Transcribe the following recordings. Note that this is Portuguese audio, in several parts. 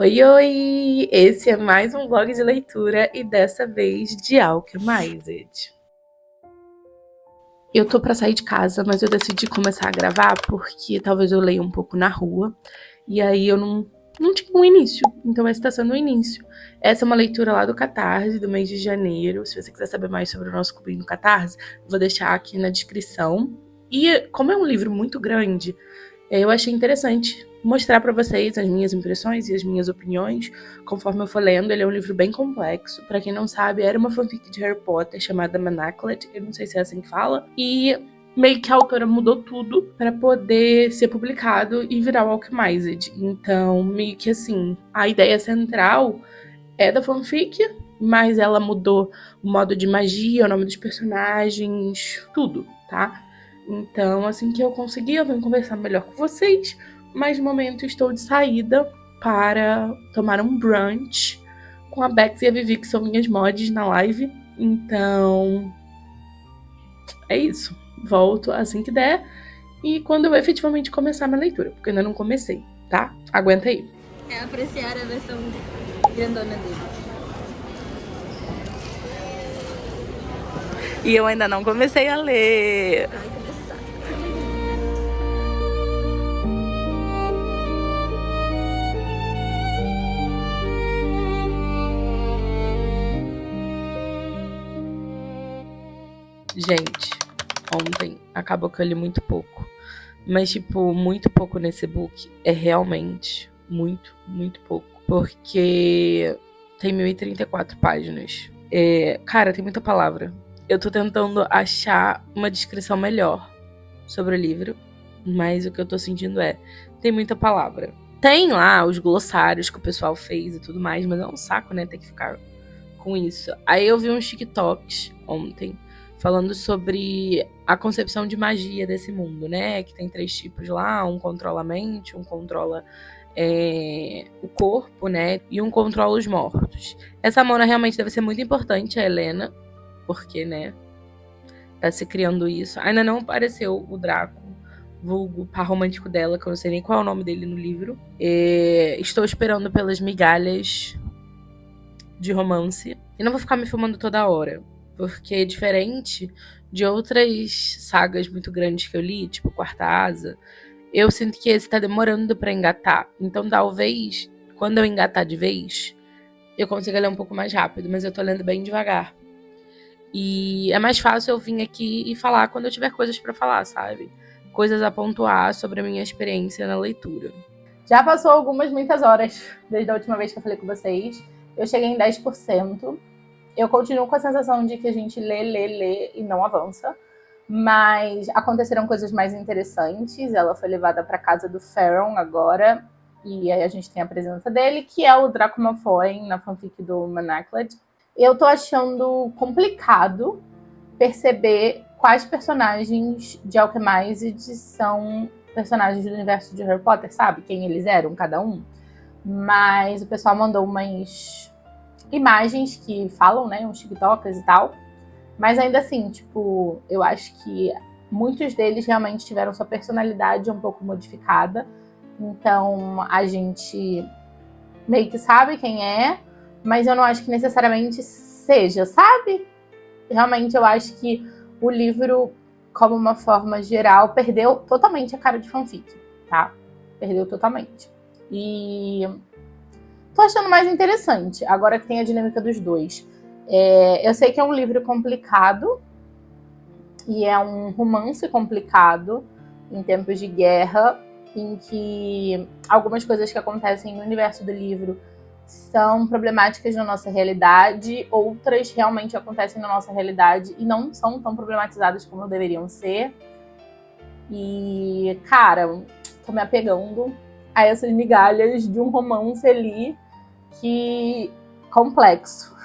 Oi, oi! Esse é mais um vlog de leitura e dessa vez de Alchemized. Eu tô pra sair de casa, mas eu decidi começar a gravar porque talvez eu leia um pouco na rua e aí eu não tinha um início, então esse tá sendo o início. Essa é uma leitura lá do Catarse, do mês de janeiro. Se você quiser saber mais sobre o nosso clubinho do Catarse, vou deixar aqui na descrição. E como é um livro muito grande, eu achei interessante mostrar pra vocês as minhas impressões e as minhas opiniões conforme eu for lendo. Ele é um livro bem complexo. Pra quem não sabe, era uma fanfic de Harry Potter chamada Manaclet, eu não sei se é assim que fala, e meio que a autora mudou tudo pra poder ser publicado e virar o Alchemized. Então, meio que assim, a ideia central é da fanfic, mas ela mudou o modo de magia, o nome dos personagens, tudo, tá? Então, assim que eu conseguir, eu venho conversar melhor com vocês, mas no momento estou de saída para tomar um brunch com a Bex e a Vivi, que são minhas mods na live. Então, é isso. Volto assim que der e quando eu efetivamente começar a minha leitura, porque eu ainda não comecei, tá? Aguenta aí. É apreciar a versão grandona dele. E eu ainda não comecei a ler. Vai começar. Gente, ontem acabou que eu li muito pouco. Mas, tipo, muito pouco nesse book é realmente muito, muito pouco. Porque tem 1034 páginas. Cara, tem muita palavra. Eu tô tentando achar uma descrição melhor sobre o livro, mas o que eu tô sentindo tem muita palavra. Tem lá os glossários que o pessoal fez e tudo mais, mas é um saco, né, ter que ficar com isso. Aí eu vi uns TikToks ontem falando sobre a concepção de magia desse mundo, né? Que tem 3 tipos lá, um controla a mente, um controla o corpo, né? E um controla os mortos. Essa Mona realmente deve ser muito importante, a Helena, porque, né, tá se criando isso. Ainda não apareceu o Draco, vulgo par romântico dela, que eu não sei nem qual é o nome dele no livro. Estou esperando pelas migalhas de romance. E não vou ficar me filmando toda hora, porque diferente de outras sagas muito grandes que eu li, tipo Quarta Asa, eu sinto que esse tá demorando pra engatar. Então talvez, quando eu engatar de vez, eu consiga ler um pouco mais rápido, mas eu tô lendo bem devagar. E é mais fácil eu vir aqui e falar quando eu tiver coisas pra falar, sabe? Coisas a pontuar sobre a minha experiência na leitura. Já passou muitas horas desde a última vez que eu falei com vocês. Eu cheguei em 10%. Eu continuo com a sensação de que a gente lê e não avança. Mas aconteceram coisas mais interessantes. Ela foi levada para casa do Farron agora. E aí a gente tem a presença dele, que é o Draco Malfoy na fanfic do Manaclet. Eu tô achando complicado perceber quais personagens de Alchemized são personagens do universo de Harry Potter, sabe? Quem eles eram, cada um. Mas o pessoal mandou umas imagens que falam, né? Uns TikTokers e tal. Mas ainda assim, tipo, eu acho que muitos deles realmente tiveram sua personalidade um pouco modificada. Então, a gente meio que sabe quem é, mas eu não acho que necessariamente seja, sabe? Realmente eu acho que o livro, como uma forma geral, perdeu totalmente a cara de fanfic, tá? Perdeu totalmente. E tô achando mais interessante, agora que tem a dinâmica dos dois. Eu sei que é um livro complicado, e é um romance complicado, em tempos de guerra, em que algumas coisas que acontecem no universo do livro são problemáticas na nossa realidade, outras realmente acontecem na nossa realidade e não são tão problematizadas como deveriam ser. E, cara, tô me apegando a essas migalhas de um romance ali que complexo.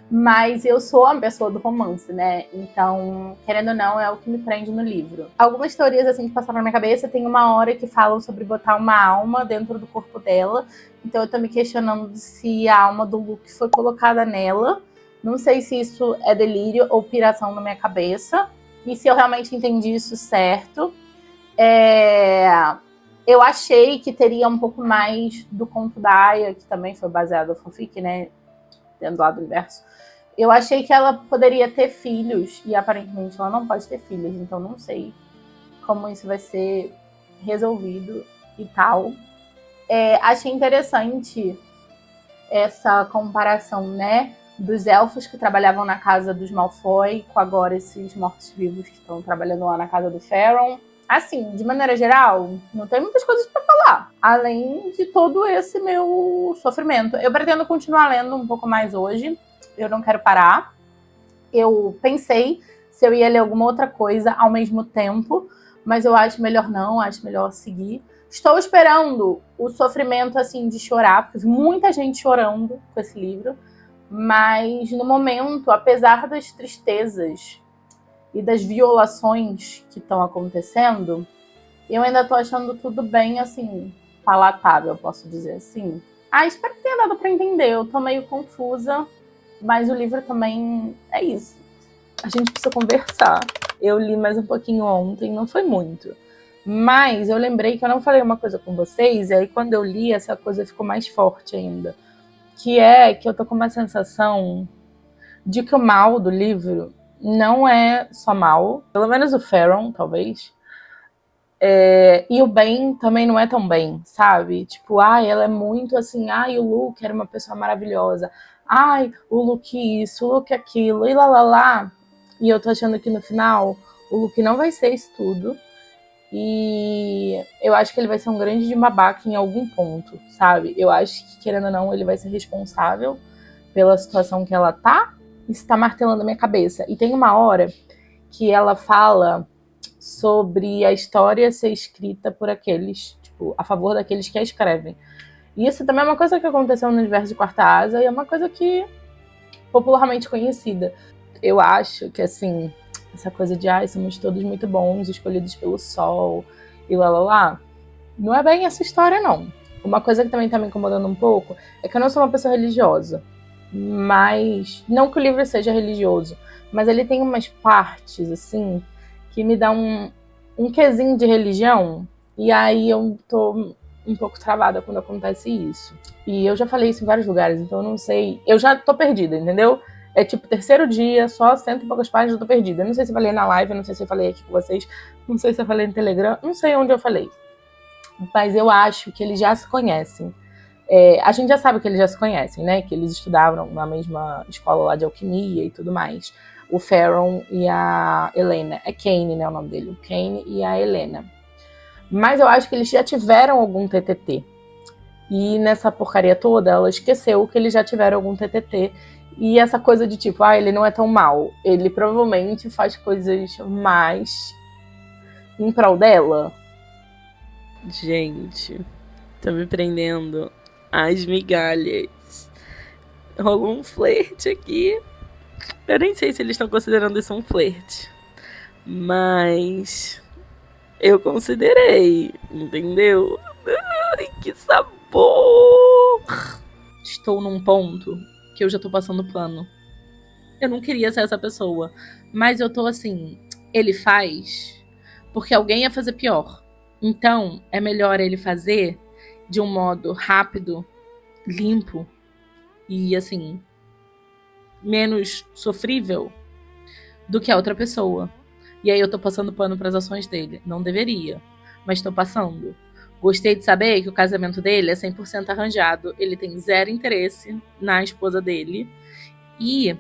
Mas eu sou uma pessoa do romance, né? Então, querendo ou não, é o que me prende no livro. Algumas teorias, assim, que passaram na minha cabeça, tem uma hora que falam sobre botar uma alma dentro do corpo dela. Então, eu tô me questionando se a alma do Luke foi colocada nela. Não sei se isso é delírio ou piração na minha cabeça. E se eu realmente entendi isso certo. Eu achei que teria um pouco mais do conto da Aya, que também foi baseado no fanfic, né? Dentro lá do universo. Eu achei que ela poderia ter filhos, e aparentemente ela não pode ter filhos, então não sei como isso vai ser resolvido e tal. Achei interessante essa comparação, né? Dos elfos que trabalhavam na casa dos Malfoy com agora esses mortos-vivos que estão trabalhando lá na casa do Faron. Assim, de maneira geral, não tem muitas coisas para falar, além de todo esse meu sofrimento. Eu pretendo continuar lendo um pouco mais hoje, eu não quero parar. Eu pensei se eu ia ler alguma outra coisa ao mesmo tempo, mas eu acho melhor não, acho melhor seguir. Estou esperando o sofrimento, assim, de chorar, porque vi muita gente chorando com esse livro, mas no momento, apesar das tristezas e das violações que estão acontecendo, eu ainda tô achando tudo bem, assim, palatável, posso dizer assim. Espero que tenha dado para entender. Eu tô meio confusa, mas o livro também é isso. A gente precisa conversar. Eu li mais um pouquinho ontem, não foi muito. Mas eu lembrei que eu não falei uma coisa com vocês, e aí quando eu li, essa coisa ficou mais forte ainda. Que é que eu tô com uma sensação de que o mal do livro não é só mal, pelo menos o Faron, talvez, e o bem também não é tão bem, sabe? Tipo, ela é muito assim, o Luke era uma pessoa maravilhosa, o Luke isso, o Luke aquilo, e lá. E eu tô achando que no final o Luke não vai ser isso tudo, e eu acho que ele vai ser um grande de babaca em algum ponto, sabe? Eu acho que, querendo ou não, ele vai ser responsável pela situação que ela tá. Isso tá martelando a minha cabeça. E tem uma hora que ela fala sobre a história ser escrita por aqueles, tipo, a favor daqueles que a escrevem. E isso também é uma coisa que aconteceu no universo de Quarta Asa e é uma coisa que popularmente conhecida. Eu acho que, assim, essa coisa de somos todos muito bons, escolhidos pelo sol e lá. Não é bem essa história, não. Uma coisa que também tá me incomodando um pouco é que eu não sou uma pessoa religiosa. Mas, não que o livro seja religioso, mas ele tem umas partes, assim, que me dá um quesinho de religião, e aí eu tô um pouco travada quando acontece isso. E eu já falei isso em vários lugares, então eu não sei, eu já tô perdida, entendeu? É tipo, terceiro dia, só 100 e poucas páginas, eu tô perdida. Eu não sei se eu falei na live, não sei se eu falei aqui com vocês, não sei se eu falei no Telegram, não sei onde eu falei. Mas eu acho que eles já se conhecem. A gente já sabe que eles já se conhecem, né? Que eles estudaram na mesma escola lá de alquimia e tudo mais. O Faron e a Helena. É Kane, né, o nome dele. O Kane e a Helena. Mas eu acho que eles já tiveram algum TTT. E nessa porcaria toda, ela esqueceu que eles já tiveram algum TTT. E essa coisa de tipo, ele não é tão mal. Ele provavelmente faz coisas mais em prol dela. Gente, tá me prendendo as migalhas. Rolou um flerte aqui. Eu nem sei se eles estão considerando isso um flerte. Mas eu considerei, entendeu? Ai, que sabor! Estou num ponto que eu já tô passando pano. Eu não queria ser essa pessoa. Mas eu tô assim, ele faz porque alguém ia fazer pior. Então, é melhor ele fazer de um modo rápido, limpo e, assim, menos sofrível do que a outra pessoa. E aí eu tô passando pano pras ações dele. Não deveria, mas tô passando. Gostei de saber que o casamento dele é 100% arranjado. Ele tem zero interesse na esposa dele. E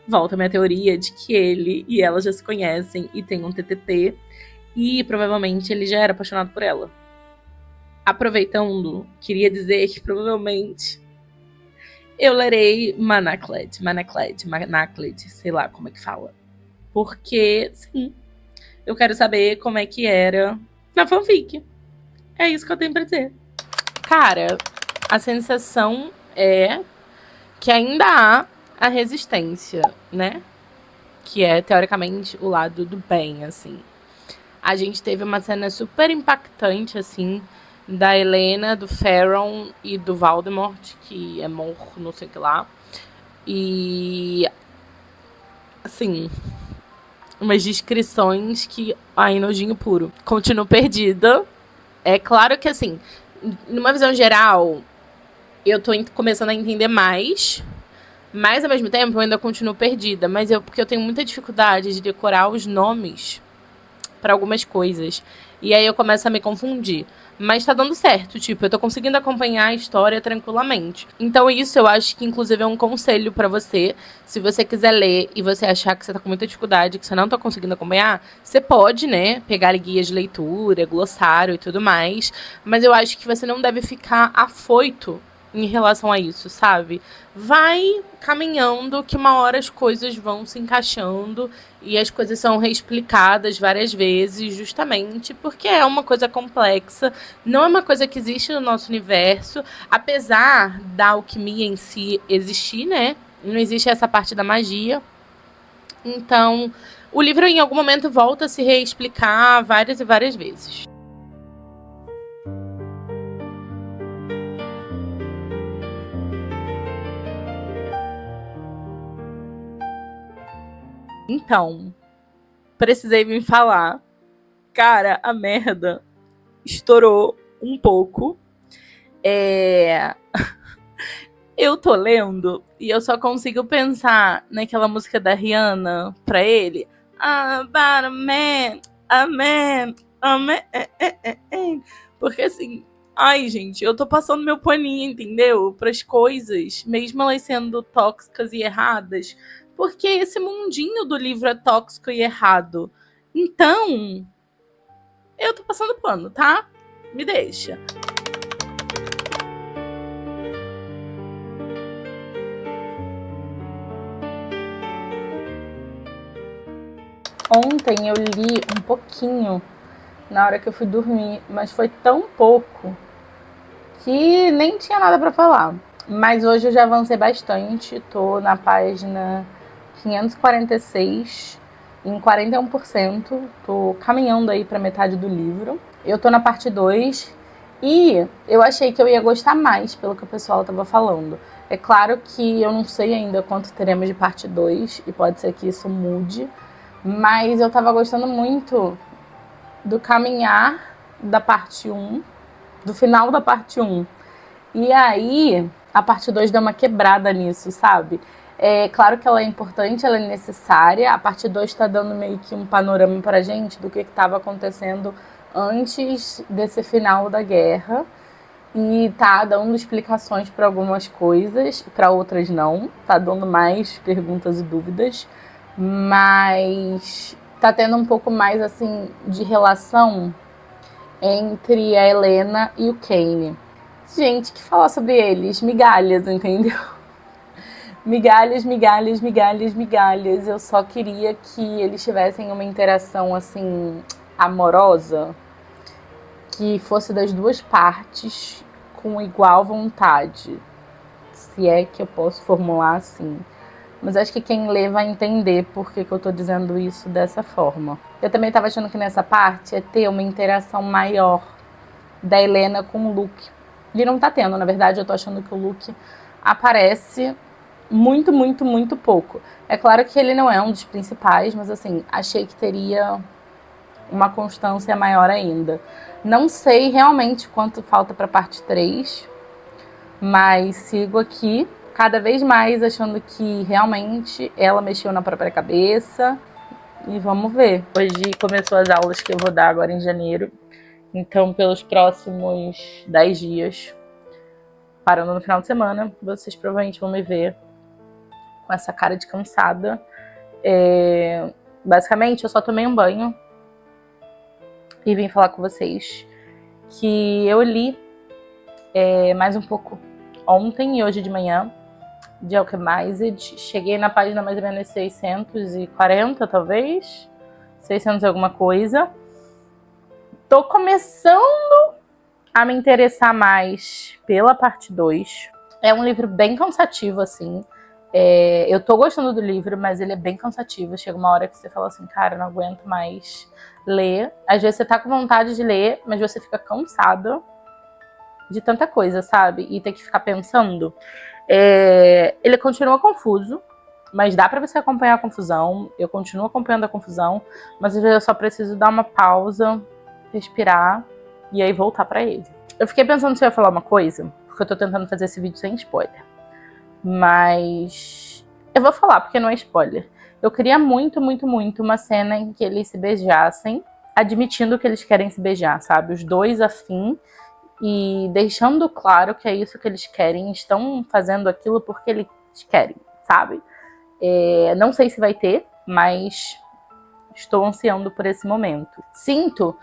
volta a minha teoria de que ele e ela já se conhecem e tem um TTT. E provavelmente ele já era apaixonado por ela. Aproveitando, queria dizer que provavelmente eu lerei Manacled, sei lá como é que fala. Porque, sim, eu quero saber como é que era na fanfic. É isso que eu tenho pra dizer. Cara, a sensação é que ainda há a resistência, né? Que é, teoricamente, o lado do bem, assim. A gente teve uma cena super impactante, assim, da Helena, do Faron e do Voldemort, que é morro, não sei o que lá. E, assim, umas descrições que... Ai, nojinho puro. Continuo perdida, É claro que, assim, numa visão geral, eu tô começando a entender mais, mas ao mesmo tempo eu ainda continuo perdida. Mas porque eu tenho muita dificuldade de decorar os nomes para algumas coisas. E aí eu começo a me confundir. Mas tá dando certo, tipo, eu tô conseguindo acompanhar a história tranquilamente. Então isso eu acho que inclusive é um conselho pra você. Se você quiser ler e você achar que você tá com muita dificuldade, que você não tá conseguindo acompanhar, você pode, né, pegar guias de leitura, glossário e tudo mais. Mas eu acho que você não deve ficar afoito em relação a isso, sabe? Vai caminhando que uma hora as coisas vão se encaixando e as coisas são reexplicadas várias vezes, justamente porque é uma coisa complexa, não é uma coisa que existe no nosso universo, apesar da alquimia em si existir, né? Não existe essa parte da magia. Então, o livro em algum momento volta a se reexplicar várias e várias vezes. Então, precisei me falar. Cara, a merda estourou um pouco. Eu tô lendo e eu só consigo pensar naquela música da Rihanna pra ele. About a man, a man, a man. Porque assim, ai gente, eu tô passando meu paninho, entendeu? Pras coisas, mesmo elas sendo tóxicas e erradas. Porque esse mundinho do livro é tóxico e errado. Então, eu tô passando pano, tá? Me deixa. Ontem eu li um pouquinho na hora que eu fui dormir, mas foi tão pouco que nem tinha nada pra falar. Mas hoje eu já avancei bastante, tô na página 546, em 41%, tô caminhando aí pra metade do livro. Eu tô na parte 2 e eu achei que eu ia gostar mais, pelo que o pessoal tava falando. É claro que eu não sei ainda quanto teremos de parte 2 e pode ser que isso mude, mas eu tava gostando muito do caminhar da parte 1, do final da parte 1. E aí, a parte 2 deu uma quebrada nisso, sabe? É claro que ela é importante, ela é necessária. A parte 2 tá dando meio que um panorama pra gente do que estava acontecendo antes desse final da guerra. E tá dando explicações para algumas coisas, para outras não. Tá dando mais perguntas e dúvidas. Mas tá tendo um pouco mais, assim, de relação entre a Helena e o Kane. Gente, que falar sobre eles? Migalhas, entendeu? Migalhas, migalhas, migalhas, migalhas. Eu só queria que eles tivessem uma interação, assim, amorosa, que fosse das duas partes com igual vontade. Se é que eu posso formular assim. Mas acho que quem lê vai entender por que eu tô dizendo isso dessa forma. Eu também tava achando que nessa parte é ter uma interação maior da Helena com o Luke. E não tá tendo, na verdade, eu tô achando que o Luke aparece muito, muito, muito pouco. É claro que ele não é um dos principais, mas assim, achei que teria uma constância maior ainda. Não sei realmente quanto falta pra parte 3, mas sigo aqui cada vez mais achando que realmente ela mexeu na própria cabeça. E vamos ver. Hoje começou as aulas que eu vou dar agora em janeiro. Então, pelos próximos 10 dias, parando no final de semana, vocês provavelmente vão me ver com essa cara de cansada. Basicamente, eu só tomei um banho e vim falar com vocês que eu li mais um pouco ontem e hoje de manhã de Alchemized. Cheguei na página mais ou menos 640, talvez. 600 e alguma coisa. Tô começando a me interessar mais pela parte 2. É um livro bem cansativo, assim. Eu tô gostando do livro, mas ele é bem cansativo. Chega uma hora que você fala assim, cara, eu não aguento mais ler. Às vezes você tá com vontade de ler, mas você fica cansada de tanta coisa, sabe? E tem que ficar pensando. Ele continua confuso, mas dá pra você acompanhar a confusão. Eu continuo acompanhando a confusão, mas às vezes eu só preciso dar uma pausa, respirar e aí voltar pra ele. Eu fiquei pensando se eu ia falar uma coisa, porque eu tô tentando fazer esse vídeo sem spoiler. Mas eu vou falar, porque não é spoiler. Eu queria muito, muito, muito uma cena em que eles se beijassem, admitindo que eles querem se beijar, sabe? Os dois afim e deixando claro que é isso que eles querem, estão fazendo aquilo porque eles querem, sabe? Não sei se vai ter, mas estou ansiando por esse momento. Sinto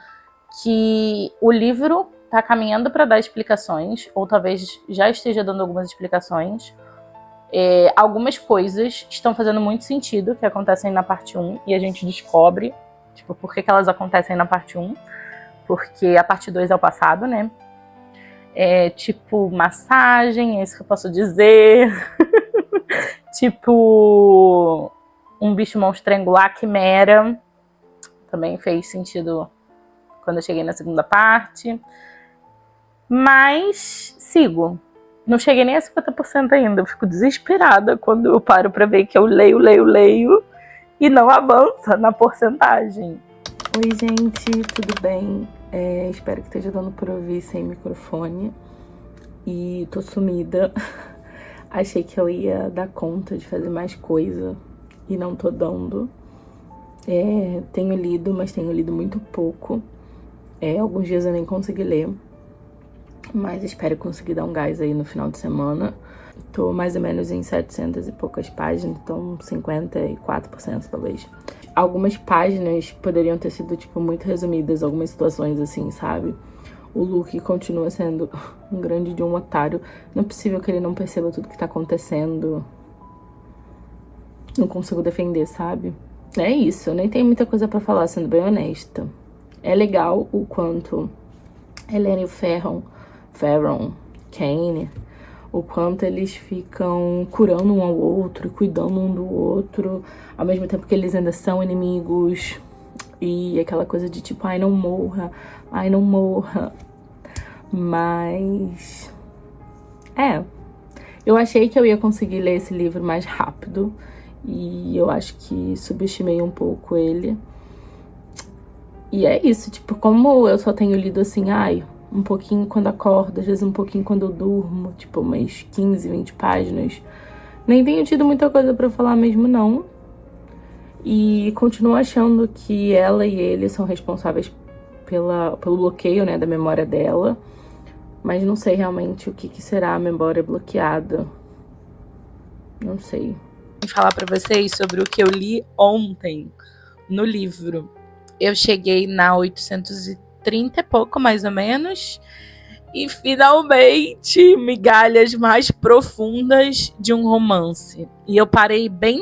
que o livro tá caminhando para dar explicações, ou talvez já esteja dando algumas explicações. Algumas coisas estão fazendo muito sentido que acontecem na parte 1, e a gente descobre, tipo, por que elas acontecem na parte 1, porque a parte 2 é o passado, né? Tipo, massagem, é isso que eu posso dizer. Tipo, um bicho monstrangular, quimera. Também fez sentido quando eu cheguei na segunda parte. Mas sigo. Não cheguei nem a 50% ainda. Eu fico desesperada quando eu paro pra ver que eu leio e não avança na porcentagem. Oi, gente, tudo bem? Espero que esteja dando pra ouvir sem microfone. E tô sumida. Achei que eu ia dar conta de fazer mais coisa e não tô dando. Tenho lido, mas tenho lido muito pouco. Alguns dias eu nem consegui ler. Mas espero conseguir dar um gás aí no final de semana. Tô mais ou menos em 700 e poucas páginas, então 54% talvez. Algumas páginas poderiam ter sido, tipo, muito resumidas, algumas situações assim, sabe? O Luke continua sendo um grande de um otário. Não é possível que ele não perceba tudo que tá acontecendo. Não consigo defender, sabe? É isso, eu nem tenho muita coisa pra falar, sendo bem honesta. É legal o quanto Helena e o Farron, Kane, o quanto eles ficam curando um ao outro, cuidando um do outro, ao mesmo tempo que eles ainda são inimigos. E aquela coisa de tipo, ai, não morra. Mas eu achei que eu ia conseguir ler esse livro mais rápido, e eu acho que subestimei um pouco ele. E é isso, tipo, como eu só tenho lido assim, um pouquinho quando acordo, às vezes um pouquinho quando eu durmo, tipo, umas 15, 20 páginas. Nem tenho tido muita coisa pra falar mesmo, não. E continuo achando que ela e ele são responsáveis pelo bloqueio, né, da memória dela. Mas não sei realmente o que será a memória bloqueada. Não sei. Vou falar pra vocês sobre o que eu li ontem no livro. Eu cheguei na 830 e pouco, mais ou menos. E finalmente, migalhas mais profundas de um romance. E eu parei bem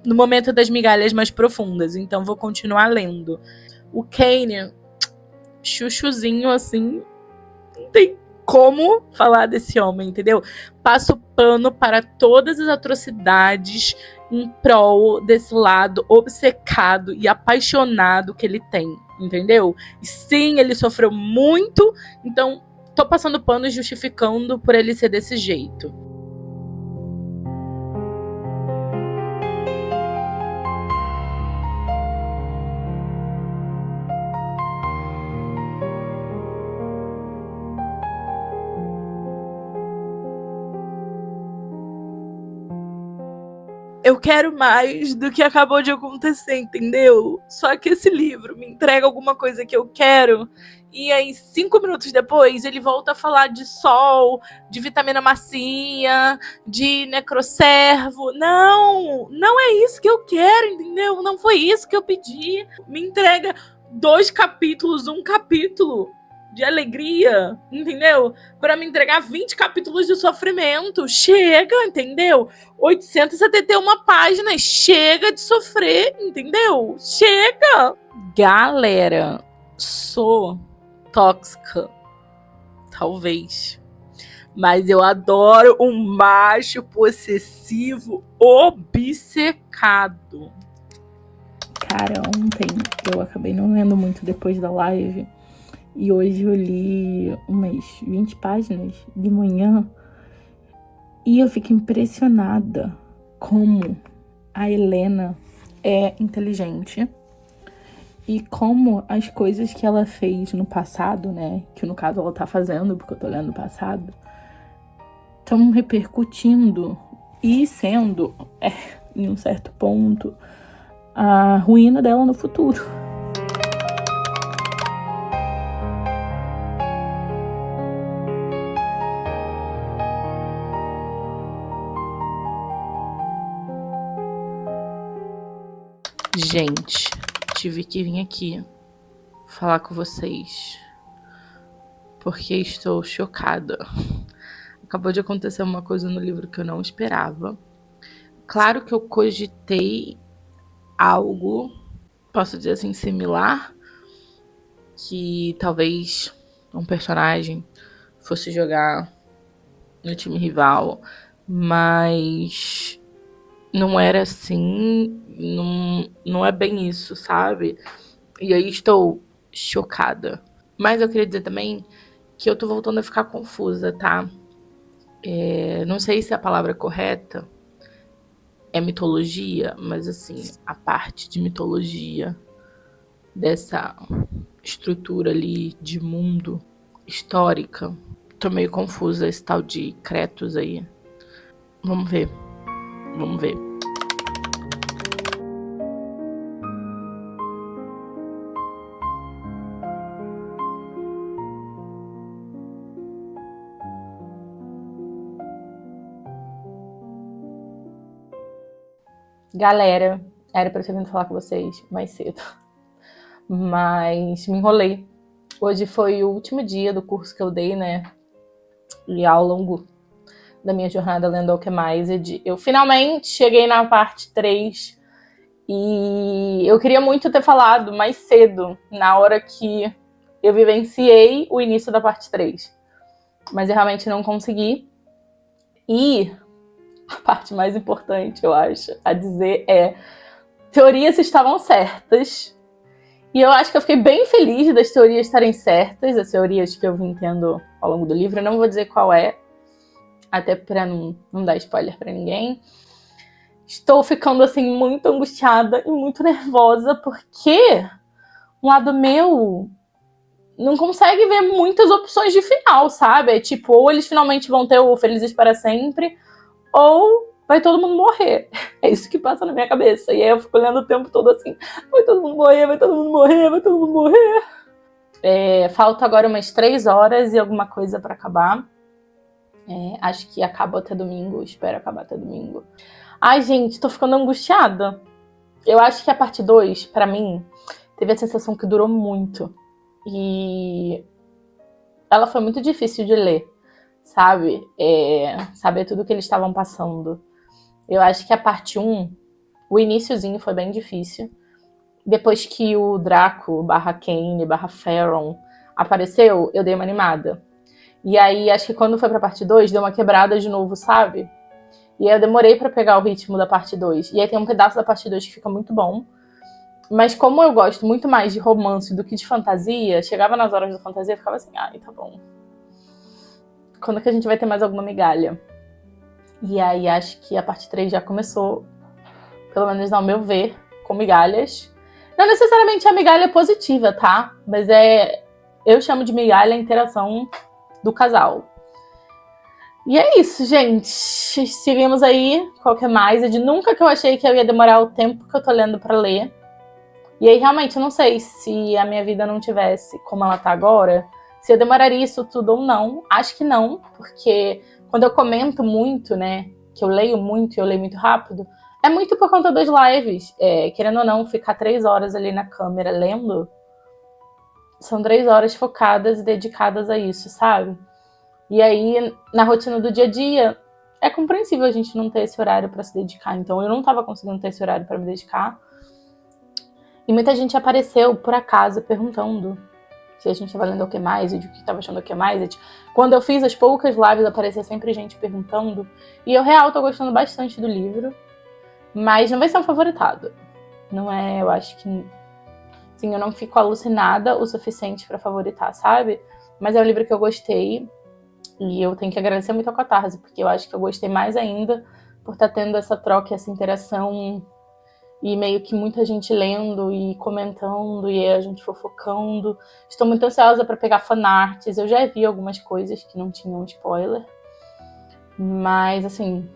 no momento das migalhas mais profundas, então vou continuar lendo. O Kane, chuchuzinho assim, não tem como falar desse homem, entendeu? Passo pano para todas as atrocidades em prol desse lado obcecado e apaixonado que ele tem, entendeu? E sim, ele sofreu muito, então tô passando pano e justificando por ele ser desse jeito. Eu quero mais do que acabou de acontecer, entendeu? Só que esse livro me entrega alguma coisa que eu quero, e aí 5 minutos depois ele volta a falar de sol, de vitamina macia, de necroservo. Não é isso que eu quero, entendeu? Não foi isso que eu pedi. Me entrega 2 capítulos, 1 capítulo de alegria, entendeu? Para me entregar 20 capítulos de sofrimento. Chega, entendeu? 871 páginas. Chega de sofrer, entendeu? Chega! Galera, sou tóxica. Talvez. Mas eu adoro um macho possessivo obcecado. Cara, ontem eu acabei não lendo muito depois da live. E hoje eu li umas 20 páginas de manhã. E eu fico impressionada como a Helena é inteligente. E como as coisas que ela fez no passado, né? Que no caso ela tá fazendo, porque eu tô lendo o passado, estão repercutindo e sendo, em um certo ponto, a ruína dela no futuro. Gente, tive que vir aqui falar com vocês porque estou chocada. Acabou de acontecer uma coisa no livro que eu não esperava. Claro que eu cogitei algo, posso dizer assim, similar, que talvez um personagem fosse jogar no time rival, mas não era assim, não é bem isso, sabe? E aí estou chocada. Mas eu queria dizer também que eu tô voltando a ficar confusa, tá? Não sei se a palavra correta é mitologia, mas assim, a parte de mitologia dessa estrutura ali de mundo histórica. Tô meio confusa, esse tal de Kratos aí. Vamos ver. Galera, era pra eu ter vindo falar com vocês mais cedo, mas me enrolei. Hoje foi o último dia do curso que eu dei, né? E ao longo da minha jornada lendo Alchemized, eu finalmente cheguei na parte 3 e eu queria muito ter falado mais cedo, na hora que eu vivenciei o início da parte 3. Mas eu realmente não consegui. E a parte mais importante, eu acho, a dizer é: teorias estavam certas. E eu acho que eu fiquei bem feliz das teorias estarem certas, as teorias que eu vim tendo ao longo do livro. Eu não vou dizer qual é, até pra não dar spoiler pra ninguém. Estou ficando, assim, muito angustiada e muito nervosa, porque um lado meu não consegue ver muitas opções de final, sabe? É tipo, ou eles finalmente vão ter o Felizes para Sempre, ou vai todo mundo morrer. É isso que passa na minha cabeça. E aí eu fico olhando o tempo todo assim: vai todo mundo morrer, vai todo mundo morrer, vai todo mundo morrer. Falta agora umas 3 horas e alguma coisa pra acabar. Acho que acaba até domingo, espero acabar até domingo. Ai, gente, tô ficando angustiada. Eu acho que a parte 2, pra mim, teve a sensação que durou muito. E ela foi muito difícil de ler, sabe? Saber tudo que eles estavam passando. Eu acho que a parte 1, o iniciozinho foi bem difícil. Depois que o Draco /Kane /Faron apareceu, eu dei uma animada. E aí, acho que quando foi pra parte 2, deu uma quebrada de novo, sabe? E aí eu demorei pra pegar o ritmo da parte 2. E aí tem um pedaço da parte 2 que fica muito bom. Mas como eu gosto muito mais de romance do que de fantasia, chegava nas horas da fantasia e ficava assim: ai, tá bom. Quando que a gente vai ter mais alguma migalha? E aí acho que a parte 3 já começou, pelo menos ao meu ver, com migalhas. Não necessariamente a migalha positiva, tá? Mas eu chamo de migalha a interação do casal. E é isso, gente. Seguimos aí, qualquer mais. Nunca que eu achei que eu ia demorar o tempo que eu tô lendo pra ler. E aí, realmente, eu não sei se a minha vida não tivesse como ela tá agora, se eu demoraria isso tudo ou não. Acho que não, porque quando eu comento muito, né, que eu leio muito e eu leio muito rápido, é muito por conta das lives. Querendo ou não, ficar 3 horas ali na câmera lendo, são 3 horas focadas e dedicadas a isso, sabe? E aí, na rotina do dia a dia, é compreensível a gente não ter esse horário pra se dedicar. Então, eu não tava conseguindo ter esse horário pra me dedicar. E muita gente apareceu, por acaso, perguntando se a gente estava lendo Alchemized, o que estava achando Alchemized. Quando eu fiz as poucas lives, aparecia sempre gente perguntando. E eu, real, tô gostando bastante do livro. Mas não vai ser um favoritado. Não é, eu acho que... Assim, eu não fico alucinada o suficiente pra favoritar, sabe? Mas é um livro que eu gostei. E eu tenho que agradecer muito ao Catarse, porque eu acho que eu gostei mais ainda por estar tendo essa troca, essa interação e meio que muita gente lendo e comentando e a gente fofocando. Estou muito ansiosa para pegar fanarts. Eu já vi algumas coisas que não tinham spoiler, mas assim,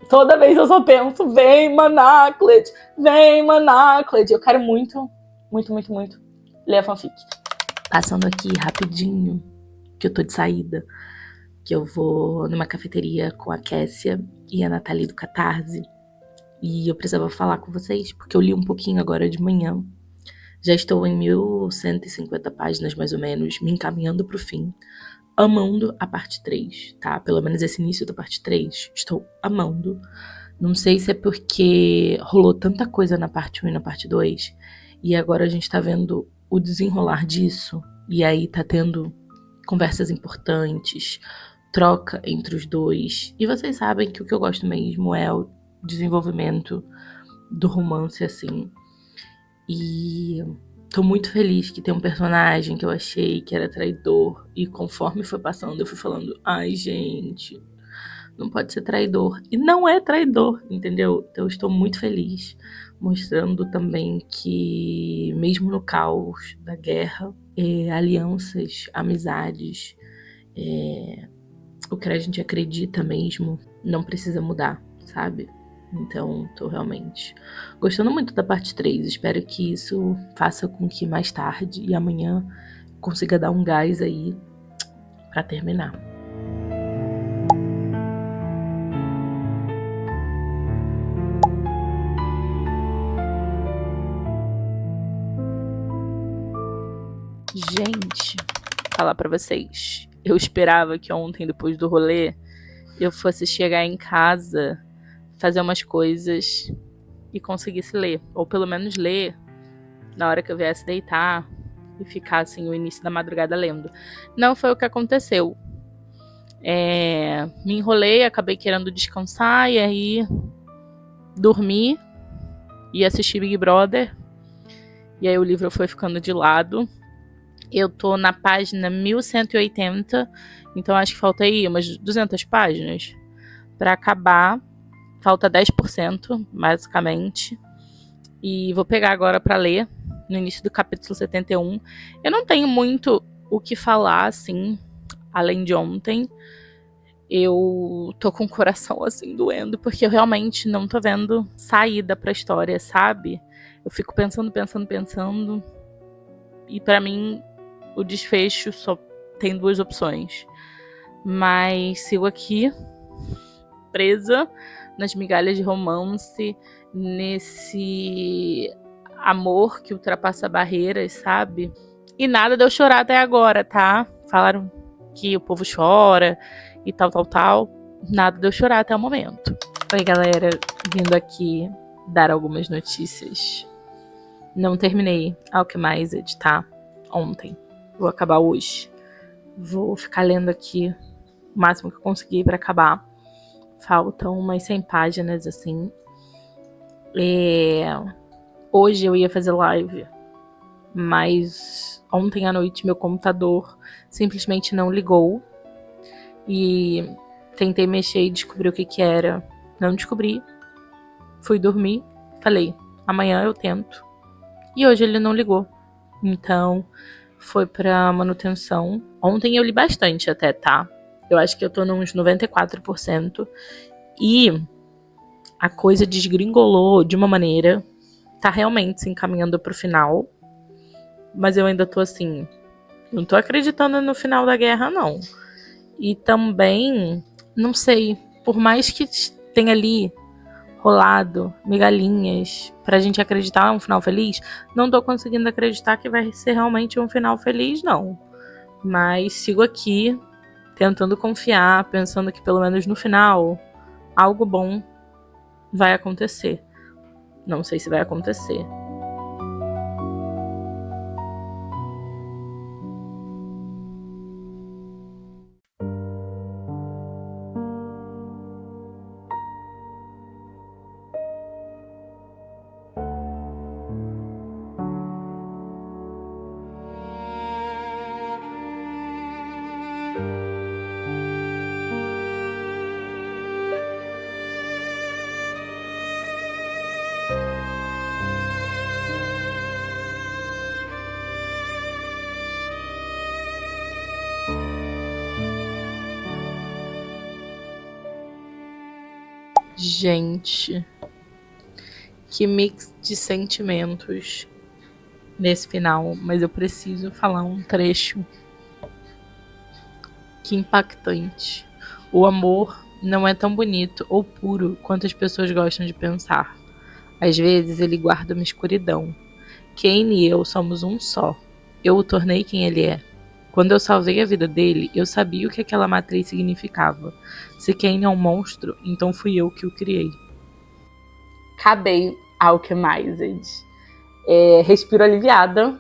toda vez eu só penso, vem Manaclet, vem Manaclet. Eu quero muito, muito, muito, muito ler a fanfic. Passando aqui rapidinho, que eu tô de saída, que eu vou numa cafeteria com a Kessia e a Nathalie do Catarse. E eu precisava falar com vocês, porque eu li um pouquinho agora de manhã. Já estou em 1150 páginas, mais ou menos, me encaminhando pro fim. Amando a parte 3, tá? Pelo menos esse início da parte 3. Estou amando. Não sei se é porque rolou tanta coisa na parte 1 e na parte 2. E agora a gente tá vendo o desenrolar disso. E aí tá tendo conversas importantes, troca entre os dois. E vocês sabem que o que eu gosto mesmo é o desenvolvimento do romance, assim. E tô muito feliz que tem um personagem que eu achei que era traidor. E conforme foi passando, eu fui falando, ai, gente, não pode ser traidor. E não é traidor, entendeu? Então eu estou muito feliz, mostrando também que mesmo no caos da guerra, alianças, amizades, o que a gente acredita mesmo, não precisa mudar, sabe? Então, tô realmente gostando muito da parte 3. Espero que isso faça com que mais tarde e amanhã consiga dar um gás aí pra terminar. Gente, falar pra vocês. Eu esperava que ontem, depois do rolê, eu fosse chegar em casa, fazer umas coisas e conseguisse ler. Ou pelo menos ler na hora que eu viesse deitar e ficar assim o início da madrugada lendo. Não foi o que aconteceu. Me enrolei, acabei querendo descansar e aí dormi e assisti Big Brother. E aí o livro foi ficando de lado. Eu tô na página 1180, então acho que falta aí umas 200 páginas para acabar. Falta 10%, basicamente. E vou pegar agora para ler, no início do capítulo 71. Eu não tenho muito o que falar, assim, além de ontem. Eu tô com o coração, assim, doendo, porque eu realmente não tô vendo saída pra história, sabe? Eu fico pensando. E pra mim, o desfecho só tem 2 opções. Mas sigo aqui, presa nas migalhas de romance, nesse amor que ultrapassa barreiras, sabe? E nada deu chorar até agora, tá? Falaram que o povo chora e tal. Nada deu chorar até o momento. Oi, galera, vindo aqui dar algumas notícias. Não terminei Alchemized, tá? Ontem. Vou acabar hoje. Vou ficar lendo aqui o máximo que eu conseguir pra acabar. Faltam umas 100 páginas, assim. Hoje eu ia fazer live, mas ontem à noite meu computador simplesmente não ligou. E tentei mexer e descobri o que era. Não descobri. Fui dormir. Falei, amanhã eu tento. E hoje ele não ligou. Então, foi pra manutenção. Ontem eu li bastante até, tá? Eu acho que eu tô nos 94%. E a coisa desgringolou de uma maneira. Tá realmente se encaminhando pro final. Mas eu ainda tô assim, não tô acreditando no final da guerra, não. E também, não sei, por mais que tenha ali rolado migalhinhas pra gente acreditar um final feliz, não tô conseguindo acreditar que vai ser realmente um final feliz, não. Mas sigo aqui, tentando confiar, pensando que pelo menos no final, algo bom vai acontecer. Não sei se vai acontecer. Gente, que mix de sentimentos nesse final, mas eu preciso falar um trecho que impactante. O amor não é tão bonito ou puro quanto as pessoas gostam de pensar. Às vezes ele guarda uma escuridão. Kane e eu somos um só. Eu o tornei quem ele é. Quando eu salvei a vida dele, eu sabia o que aquela matriz significava. Se Kane é um monstro, então fui eu que o criei. Acabei Alchemized. Respiro aliviada,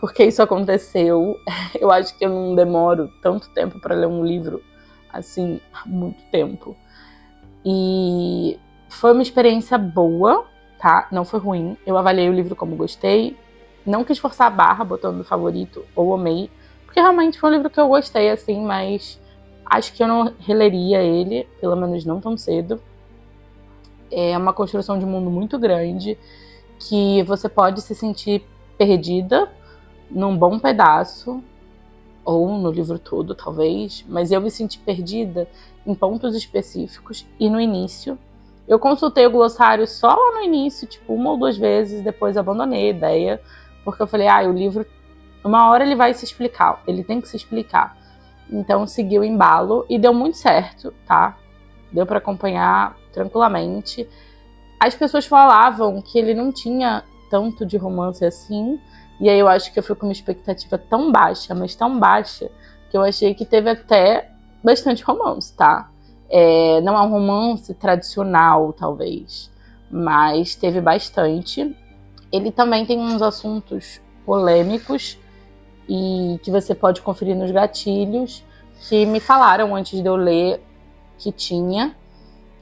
porque isso aconteceu. Eu acho que eu não demoro tanto tempo para ler um livro assim, há muito tempo. E foi uma experiência boa, tá? Não foi ruim. Eu avaliei o livro como gostei. Não quis forçar a barra, botando no favorito ou amei, porque realmente foi um livro que eu gostei, assim, mas acho que eu não releria ele, pelo menos não tão cedo. É uma construção de mundo muito grande, que você pode se sentir perdida num bom pedaço, ou no livro todo, talvez, mas eu me senti perdida em pontos específicos e no início. Eu consultei o glossário só lá no início, tipo, 1 ou 2 vezes, depois abandonei a ideia, porque eu falei, o livro, uma hora ele vai se explicar, ele tem que se explicar. Então segui o embalo e deu muito certo, tá? Deu para acompanhar tranquilamente. As pessoas falavam que ele não tinha tanto de romance assim, e aí eu acho que eu fui com uma expectativa tão baixa, mas tão baixa, que eu achei que teve até bastante romance, tá? Não é um romance tradicional, talvez, mas teve bastante. Ele também tem uns assuntos polêmicos e que você pode conferir nos gatilhos, que me falaram antes de eu ler que tinha,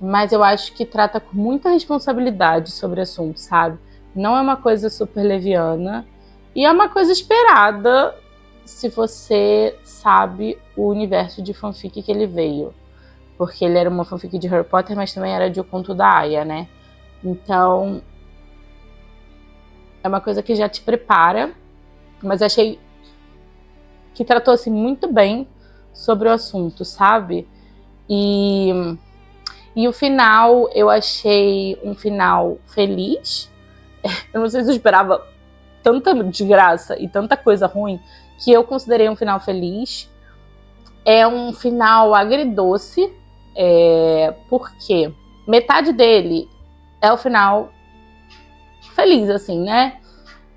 mas eu acho que trata com muita responsabilidade sobre o assunto, sabe? Não é uma coisa super leviana e é uma coisa esperada se você sabe o universo de fanfic que ele veio. Porque ele era uma fanfic de Harry Potter, mas também era de O Conto da Aia, né? Então, é uma coisa que já te prepara, mas achei que tratou assim, muito bem sobre o assunto, sabe? E o final, eu achei um final feliz. Eu não sei se eu esperava tanta desgraça e tanta coisa ruim, que eu considerei um final feliz. É um final agridoce, porque metade dele é o final feliz, assim, né?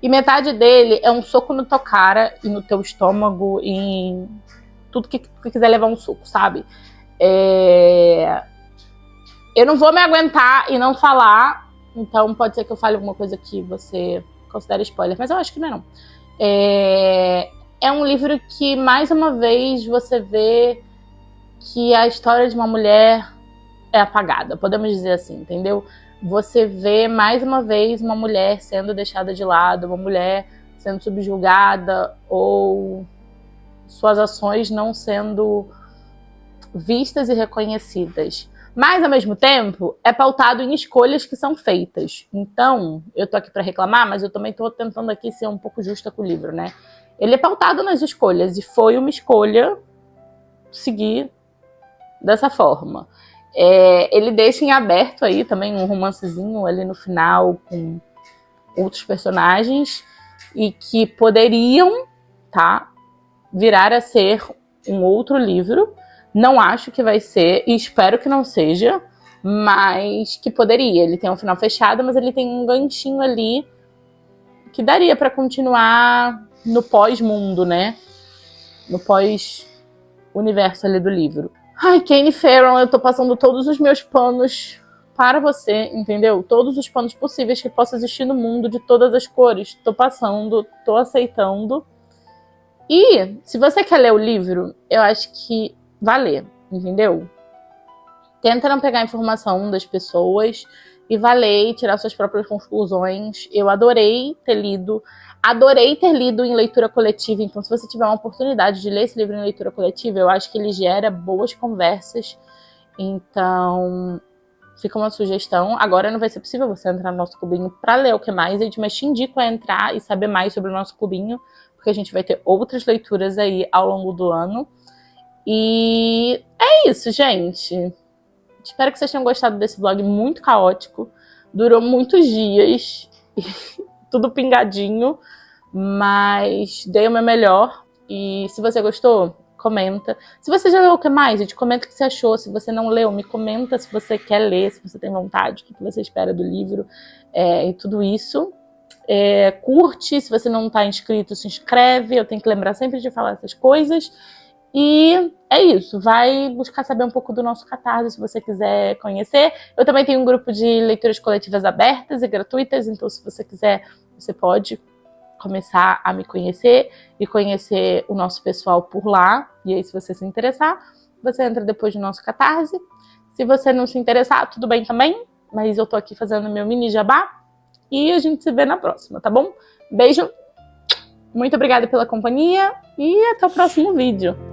E metade dele é um soco no teu cara e no teu estômago e em tudo que quiser levar um soco, sabe? Eu não vou me aguentar e não falar, então pode ser que eu fale alguma coisa que você considere spoiler, mas eu acho que não é não. É um livro que, mais uma vez, você vê que a história de uma mulher é apagada, podemos dizer assim, entendeu? Você vê, mais uma vez, uma mulher sendo deixada de lado, uma mulher sendo subjugada ou suas ações não sendo vistas e reconhecidas. Mas, ao mesmo tempo, é pautado em escolhas que são feitas. Então, eu tô aqui para reclamar, mas eu também tô tentando aqui ser um pouco justa com o livro, né? Ele é pautado nas escolhas e foi uma escolha seguir dessa forma. Ele deixa em aberto aí também um romancezinho ali no final com outros personagens e que poderiam, tá, virar a ser um outro livro. Não acho que vai ser e espero que não seja, mas que poderia. Ele tem um final fechado, mas ele tem um ganchinho ali que daria para continuar no pós-mundo, né? No pós-universo ali do livro. Ai, Kane Farron, eu tô passando todos os meus panos para você, entendeu? Todos os panos possíveis que possa existir no mundo, de todas as cores. Tô passando, tô aceitando. E, se você quer ler o livro, eu acho que vai ler, entendeu? Tenta não pegar a informação das pessoas e vai ler e tirar suas próprias conclusões. Eu adorei ter lido em leitura coletiva, então se você tiver uma oportunidade de ler esse livro em leitura coletiva, eu acho que ele gera boas conversas. Então, fica uma sugestão. Agora não vai ser possível você entrar no nosso clubinho para ler o que mais, mas te indico a entrar e saber mais sobre o nosso clubinho, porque a gente vai ter outras leituras aí ao longo do ano. E é isso, gente. Espero que vocês tenham gostado desse vlog muito caótico. Durou muitos dias, tudo pingadinho, mas dei o meu melhor. E se você gostou, comenta. Se você já leu o que mais, gente, comenta o que você achou. Se você não leu, me comenta se você quer ler, se você tem vontade, o que você espera do livro e tudo isso. Curte, se você não está inscrito, se inscreve. Eu tenho que lembrar sempre de falar essas coisas. E é isso, vai buscar saber um pouco do nosso Catarse se você quiser conhecer. Eu também tenho um grupo de leituras coletivas abertas e gratuitas, então se você quiser, você pode começar a me conhecer e conhecer o nosso pessoal por lá. E aí, se você se interessar, você entra depois no nosso Catarse. Se você não se interessar, tudo bem também, mas eu tô aqui fazendo meu mini jabá e a gente se vê na próxima, tá bom? Beijo, muito obrigada pela companhia e até o próximo vídeo.